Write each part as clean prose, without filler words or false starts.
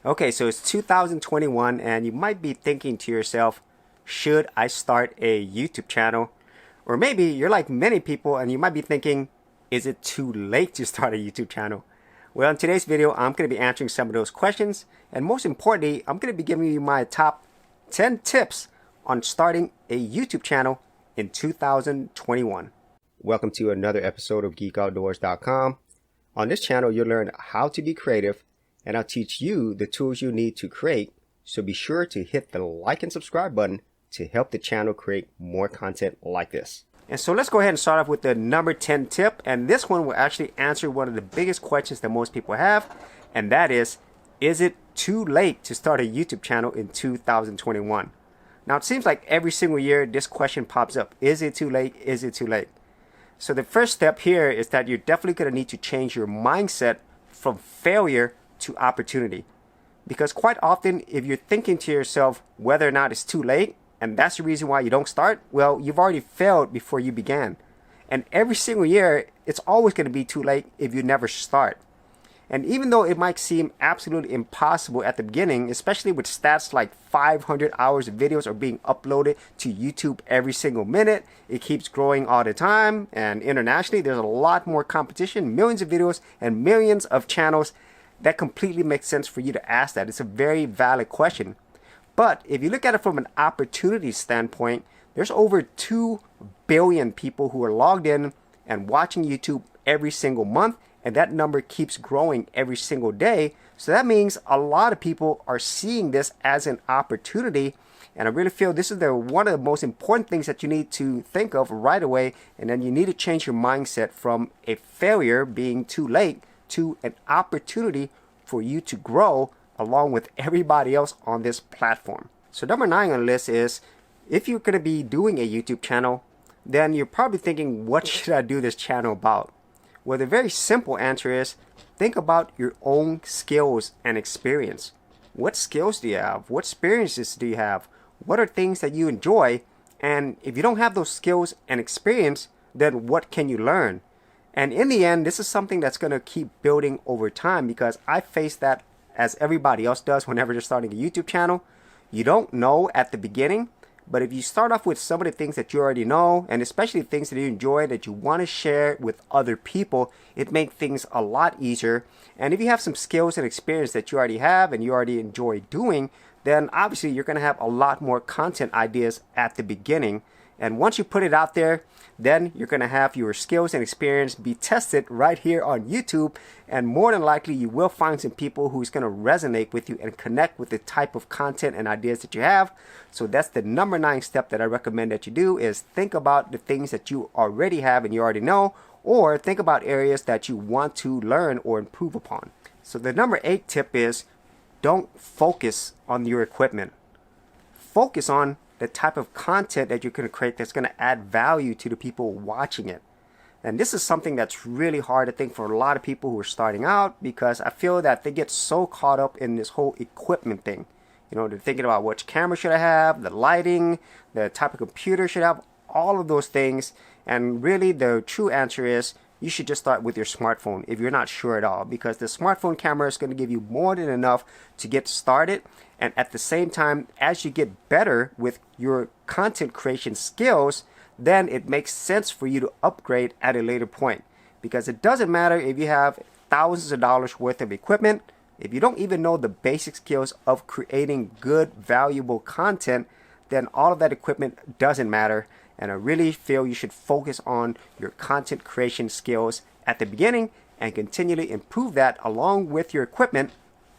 Okay, so it's 2021 and you might be thinking to yourself, should I start a YouTube channel? Or maybe you're like many people and you might be thinking, is it too late to start a YouTube channel? Well, in today's video, I'm going to be answering some of those questions. And most importantly, I'm going to be giving you my top 10 tips on starting a YouTube channel in 2021. Welcome to another episode of GeekOutdoors.com. On this channel, you'll learn how to be creative, and I'll teach you the tools you need to create. So be sure to hit the like and subscribe button to help the channel create more content like this. And so let's go ahead and start off with the number 10 tip. And this one will actually answer one of the biggest questions that most people have. And that is it too late to start a YouTube channel in 2021? Now, it seems like every single year this question pops up. Is it too late? Is it too late? So the first step here is that you're definitely going to need to change your mindset from failure to opportunity. Because quite often, if you're thinking to yourself whether or not it's too late, and that's the reason why you don't start, well, you've already failed before you began. And every single year, it's always going to be too late if you never start. And even though it might seem absolutely impossible at the beginning, especially with stats like 500 hours of videos are being uploaded to YouTube every single minute, it keeps growing all the time. And internationally, there's a lot more competition, millions of videos and millions of channels. That completely makes sense for you to ask that. It's a very valid question. But if you look at it from an opportunity standpoint, there's over 2 billion people who are logged in and watching YouTube every single month. And that number keeps growing every single day. So that means a lot of people are seeing this as an opportunity. And I really feel this is one of the most important things that you need to think of right away. And then you need to change your mindset from a failure being too late to an opportunity for you to grow along with everybody else on this platform. So number 9 on the list is, if you're going to be doing a YouTube channel, then you're probably thinking, what should I do this channel about? Well, the very simple answer is, think about your own skills and experience. What skills do you have? What experiences do you have? What are things that you enjoy? And if you don't have those skills and experience, then what can you learn? And in the end, this is something that's going to keep building over time, because I face that as everybody else does whenever they're starting a YouTube channel. You don't know at the beginning, but if you start off with some of the things that you already know, and especially things that you enjoy that you want to share with other people, it makes things a lot easier. And if you have some skills and experience that you already have and you already enjoy doing, then obviously you're going to have a lot more content ideas at the beginning. And once you put it out there, then you're going to have your skills and experience be tested right here on YouTube. And more than likely, you will find some people who's going to resonate with you and connect with the type of content and ideas that you have. So that's the number 9 step that I recommend that you do, is think about the things that you already have and you already know, or think about areas that you want to learn or improve upon. So the number 8 tip is, don't focus on your equipment. Focus on the type of content that you're going to create that's going to add value to the people watching it. And this is something that's really hard, I think, for a lot of people who are starting out, because I feel that they get so caught up in this whole equipment thing. You know, they're thinking about which camera should I have, the lighting, the type of computer should I have, all of those things. And really the true answer is, you should just start with your smartphone if you're not sure at all, because the smartphone camera is going to give you more than enough to get started. And at the same time, as you get better with your content creation skills, then it makes sense for you to upgrade at a later point. Because it doesn't matter if you have thousands of dollars worth of equipment, if you don't even know the basic skills of creating good, valuable content, then all of that equipment doesn't matter. And I really feel you should focus on your content creation skills at the beginning and continually improve that along with your equipment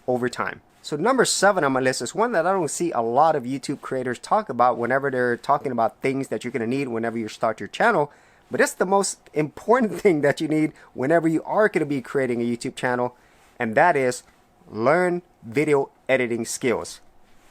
over time. So number 7 on my list is one that I don't see a lot of YouTube creators talk about whenever they're talking about things that you're going to need whenever you start your channel. But it's the most important thing that you need whenever you are going to be creating a YouTube channel. And that is, learn video editing skills.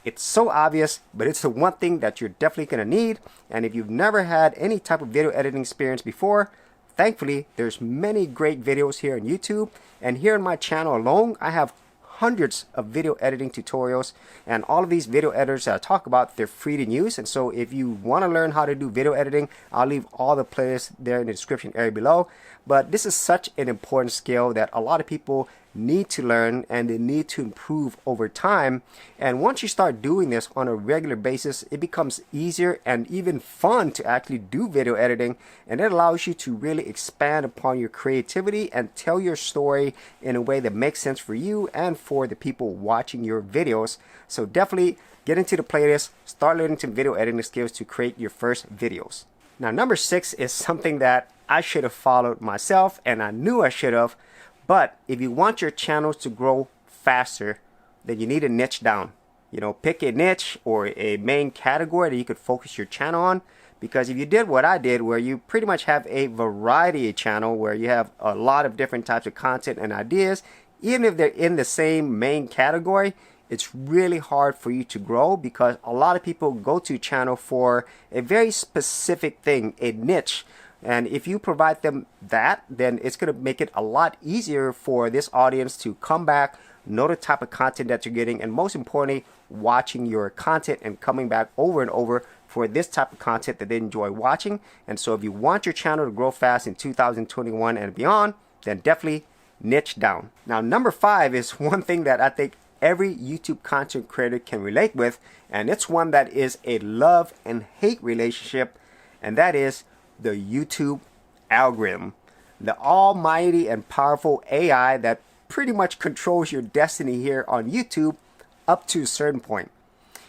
It's so obvious, but it's the one thing that you're definitely going to need. And if you've never had any type of video editing experience before, thankfully, there's many great videos here on YouTube. And here on my channel alone, I have hundreds of video editing tutorials, and all of these video editors that I talk about, they're free to use. And so if you want to learn how to do video editing, I'll leave all the playlists there in the description area below. But this is such an important skill that a lot of people need to learn and they need to improve over time. And once you start doing this on a regular basis, it becomes easier and even fun to actually do video editing, and it allows you to really expand upon your creativity and tell your story in a way that makes sense for you and for the people watching your videos. So definitely get into the playlist, start learning some video editing skills to create your first videos. Now, number 6 is something that I should have followed myself, and I knew I should have. But if you want your channels to grow faster, then you need to niche down. You know, pick a niche or a main category that you could focus your channel on. Because if you did what I did, where you pretty much have a variety channel where you have a lot of different types of content and ideas, even if they're in the same main category, it's really hard for you to grow, because a lot of people go to channel for a very specific thing, a niche. And if you provide them that, then it's going to make it a lot easier for this audience to come back, know the type of content that you're getting, and most importantly, watching your content and coming back over and over for this type of content that they enjoy watching. And so if you want your channel to grow fast in 2021 and beyond, then definitely niche down. Now, number 5 is one thing that I think every YouTube content creator can relate with, and it's one that is a love and hate relationship, and that is the YouTube algorithm, the almighty and powerful AI that pretty much controls your destiny here on YouTube up to a certain point.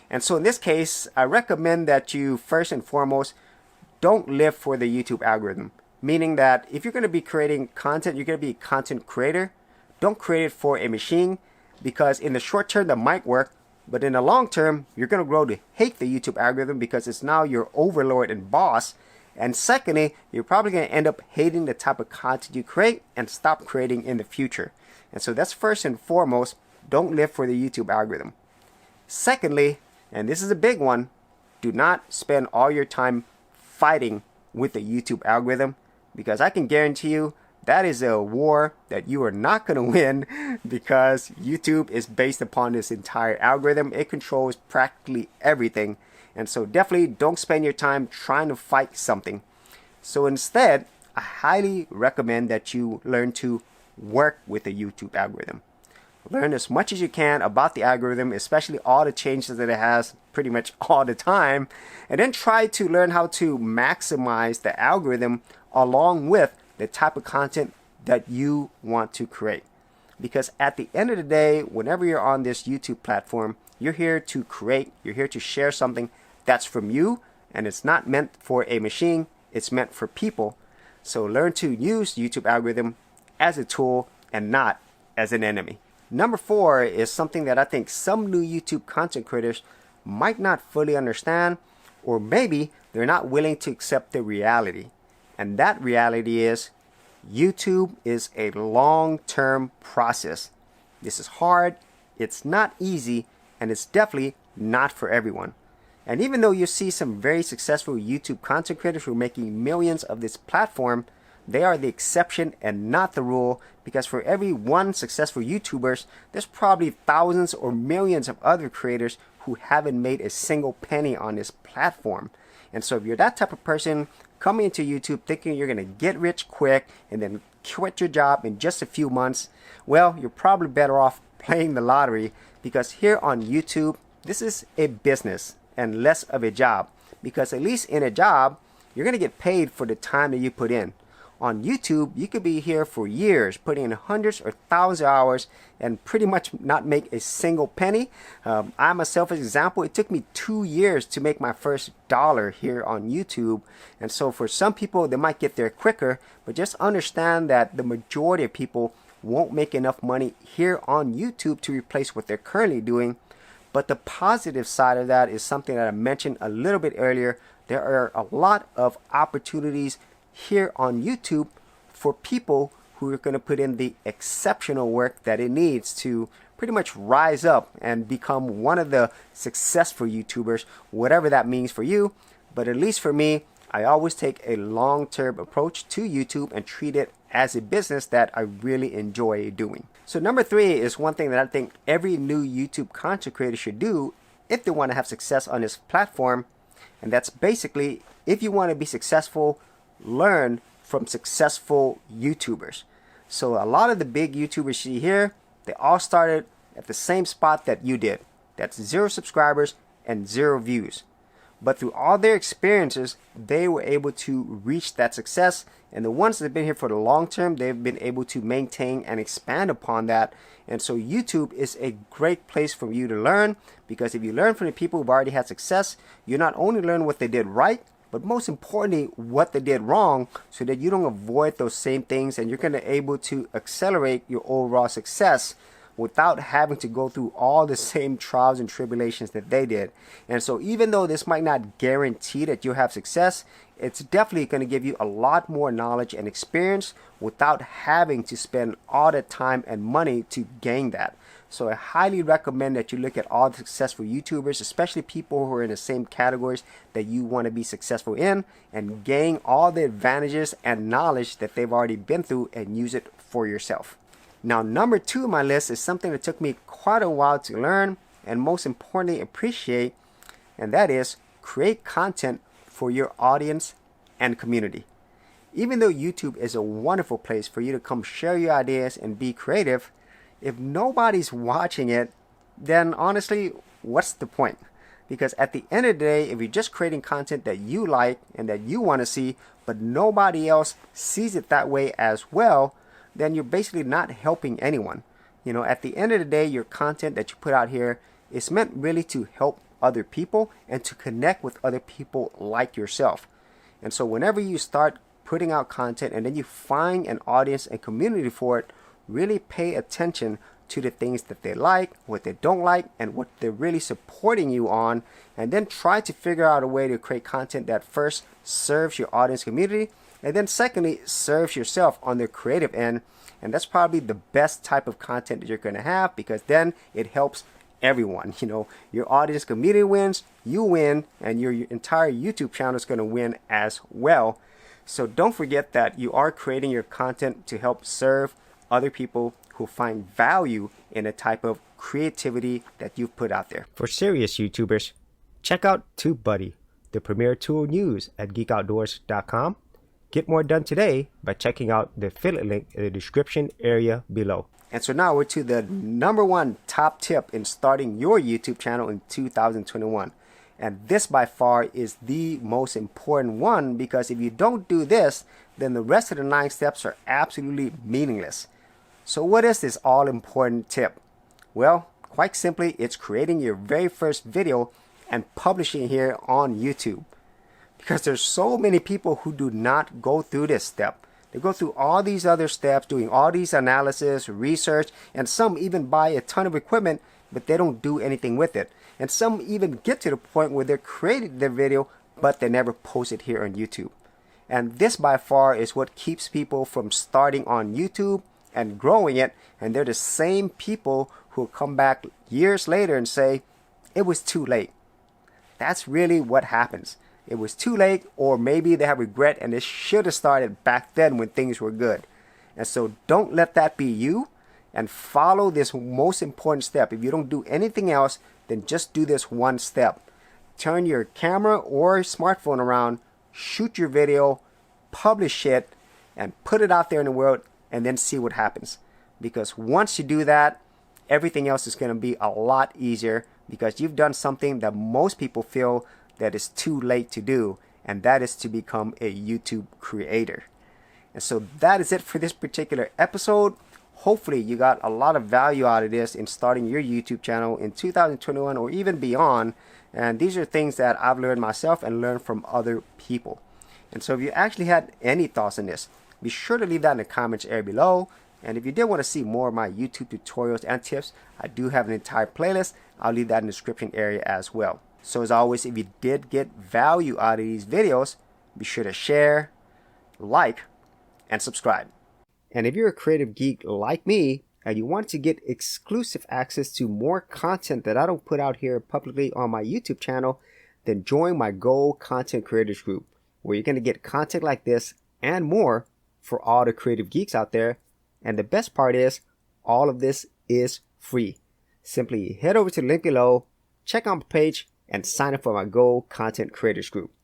And so in this case, I recommend that you first and foremost don't live for the YouTube algorithm, meaning that if you're going to be creating content, you're going to be a content creator, don't create it for a machine, because in the short term that might work, but in the long term you're going to grow to hate the YouTube algorithm because it's now your overlord and boss. And secondly, you're probably going to end up hating the type of content you create and stop creating in the future. And so that's first and foremost, don't live for the YouTube algorithm. Secondly, and this is a big one, do not spend all your time fighting with the YouTube algorithm, because I can guarantee you that is a war that you are not going to win, because YouTube is based upon this entire algorithm. It controls practically everything. And so definitely don't spend your time trying to fight something. So instead, I highly recommend that you learn to work with the YouTube algorithm. Learn as much as you can about the algorithm, especially all the changes that it has pretty much all the time. And then try to learn how to maximize the algorithm along with the type of content that you want to create. Because at the end of the day, whenever you're on this YouTube platform, you're here to create, you're here to share something that's from you, and it's not meant for a machine, it's meant for people. So learn to use YouTube algorithm as a tool and not as an enemy. Number 4 is something that I think some new YouTube content creators might not fully understand, or maybe they're not willing to accept the reality. And that reality is YouTube is a long-term process. This is hard, it's not easy, and it's definitely not for everyone. And even though you see some very successful YouTube content creators who are making millions of this platform, they are the exception and not the rule, because for every one successful YouTuber, there's probably thousands or millions of other creators who haven't made a single penny on this platform. And so if you're that type of person coming into YouTube thinking you're going to get rich quick and then quit your job in just a few months, well, you're probably better off playing the lottery, because here on YouTube, this is a business and less of a job. Because at least in a job, you're going to get paid for the time that you put in. On YouTube, you could be here for years, putting in hundreds or thousands of hours and pretty much not make a single penny. I myself, as an example, it took me 2 years to make my first dollar here on YouTube. And so for some people, they might get there quicker, but just understand that the majority of people won't make enough money here on YouTube to replace what they're currently doing. But the positive side of that is something that I mentioned a little bit earlier. There are a lot of opportunities here on YouTube for people who are going to put in the exceptional work that it needs to pretty much rise up and become one of the successful YouTubers, whatever that means for you. But at least for me, I always take a long-term approach to YouTube and treat it as a business that I really enjoy doing. So number 3 is one thing that I think every new YouTube content creator should do if they want to have success on this platform. And that's basically, if you want to be successful, learn from successful YouTubers. So a lot of the big YouTubers you see here, they all started at the same spot that you did. That's 0 subscribers and 0 views. But through all their experiences, they were able to reach that success. And the ones that have been here for the long term, they've been able to maintain and expand upon that. And so YouTube is a great place for you to learn, because if you learn from the people who've already had success, you not only learn what they did right, but most importantly, what they did wrong, so that you don't avoid those same things, and you're going to be able to accelerate your overall success without having to go through all the same trials and tribulations that they did. And so even though this might not guarantee that you'll have success, it's definitely going to give you a lot more knowledge and experience without having to spend all the time and money to gain that. So I highly recommend that you look at all the successful YouTubers, especially people who are in the same categories that you want to be successful in, and gain all the advantages and knowledge that they've already been through and use it for yourself. Now, number 2 on my list is something that took me quite a while to learn and most importantly appreciate, and that is create content for your audience and community. Even though YouTube is a wonderful place for you to come share your ideas and be creative, if nobody's watching it, then honestly, what's the point? Because at the end of the day, if you're just creating content that you like and that you want to see, but nobody else sees it that way as well, then you're basically not helping anyone. You know, at the end of the day, your content that you put out here is meant really to help other people and to connect with other people like yourself. And so whenever you start putting out content and then you find an audience and community for it, really pay attention to the things that they like, what they don't like, and what they're really supporting you on, and then try to figure out a way to create content that first serves your audience community, and then secondly serves yourself on the creative end. And that's probably the best type of content that you're going to have, because then it helps everyone. You know, your audience community wins, you win, and your entire YouTube channel is going to win as well. So don't forget that you are creating your content to help serve other people who find value in the type of creativity that you've put out there. For serious YouTubers, check out TubeBuddy, the premier tool news at geekoutdoors.com. Get more done today by checking out the affiliate link in the description area below. And so now we're to the number 1 top tip in starting your YouTube channel in 2021. And this by far is the most important one, because if you don't do this, then the rest of the 9 steps are absolutely meaningless. So what is this all important tip? Well, quite simply, it's creating your very first video and publishing it here on YouTube. Because there's so many people who do not go through this step. They go through all these other steps, doing all these analysis, research, and some even buy a ton of equipment, but they don't do anything with it. And some even get to the point where they're creating their video, but they never post it here on YouTube. And this by far is what keeps people from starting on YouTube and growing it. And they're the same people who come back years later and say, it was too late. That's really what happens. It was too late, or maybe they have regret and they should have started back then when things were good. And so don't let that be you, and follow this most important step. If you don't do anything else, then just do this one step. Turn your camera or smartphone around, shoot your video, publish it, and put it out there in the world, and then see what happens. Because once you do that, everything else is going to be a lot easier, because you've done something that most people feel that is too late to do, and that is to become a YouTube creator. And so that is it for this particular episode. Hopefully you got a lot of value out of this in starting your YouTube channel in 2021 or even beyond. And these are things that I've learned myself and learned from other people. And so if you actually had any thoughts on this, be sure to leave that in the comments area below. And if you did want to see more of my YouTube tutorials and tips, I do have an entire playlist. I'll leave that in the description area as well. So as always, if you did get value out of these videos, be sure to share, like, and subscribe. And if you're a creative geek like me, and you want to get exclusive access to more content that I don't put out here publicly on my YouTube channel, then join my Gold Content Creators group, where you're going to get content like this and more for all the creative geeks out there. And the best part is, all of this is free. Simply head over to the link below, check out my page, and sign up for my Gold Content Creators group.